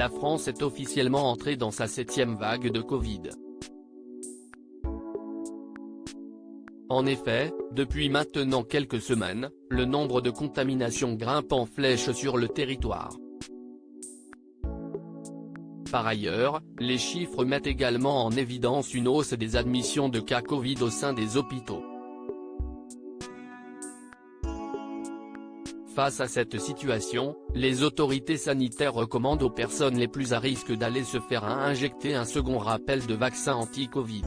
la France est officiellement entrée dans sa 7e vague de Covid. En effet, depuis maintenant quelques semaines, le nombre de contaminations grimpe en flèche sur le territoire. Par ailleurs, les chiffres mettent également en évidence une hausse des admissions de cas Covid au sein des hôpitaux. Face à cette situation, les autorités sanitaires recommandent aux personnes les plus à risque d'aller se faire injecter un second rappel de vaccin anti-Covid.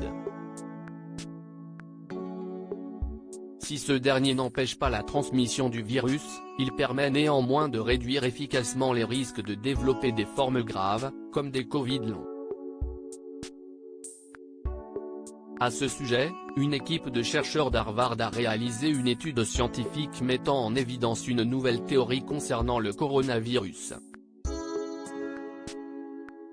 Si ce dernier n'empêche pas la transmission du virus, il permet néanmoins de réduire efficacement les risques de développer des formes graves, comme des Covid longs. À ce sujet, une équipe de chercheurs d'Harvard a réalisé une étude scientifique mettant en évidence une nouvelle théorie concernant le coronavirus.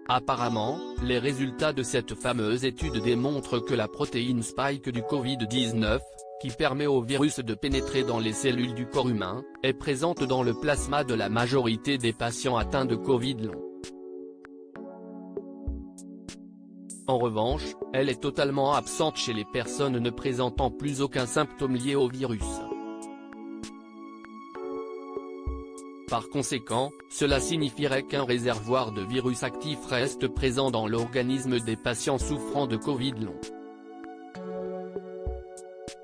Apparemment, les résultats de cette fameuse étude démontrent que la protéine spike du Covid-19, qui permet au virus de pénétrer dans les cellules du corps humain, est présente dans le plasma de la majorité des patients atteints de Covid long. En revanche, elle est totalement absente chez les personnes ne présentant plus aucun symptôme lié au virus. Par conséquent, cela signifierait qu'un réservoir de virus actif reste présent dans l'organisme des patients souffrant de Covid long.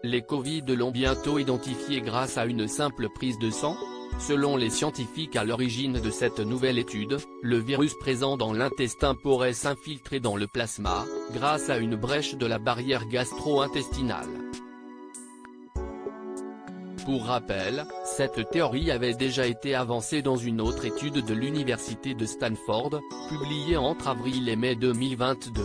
Les Covid longs bientôt identifiés grâce à une simple prise de sang? Selon les scientifiques à l'origine de cette nouvelle étude, le virus présent dans l'intestin pourrait s'infiltrer dans le plasma, grâce à une brèche de la barrière gastro-intestinale. Pour rappel, cette théorie avait déjà été avancée dans une autre étude de l'université de Stanford, publiée entre avril et mai 2022.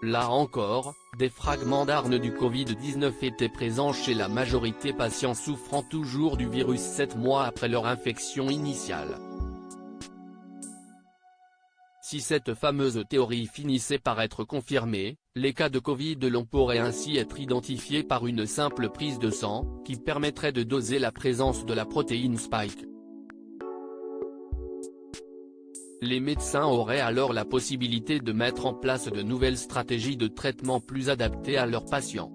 Là encore, des fragments d'ARN du Covid-19 étaient présents chez la majorité patients souffrant toujours du virus 7 mois après leur infection initiale. Si cette fameuse théorie finissait par être confirmée, les cas de Covid long pourraient ainsi être identifiés par une simple prise de sang, qui permettrait de doser la présence de la protéine spike. Les médecins auraient alors la possibilité de mettre en place de nouvelles stratégies de traitement plus adaptées à leurs patients.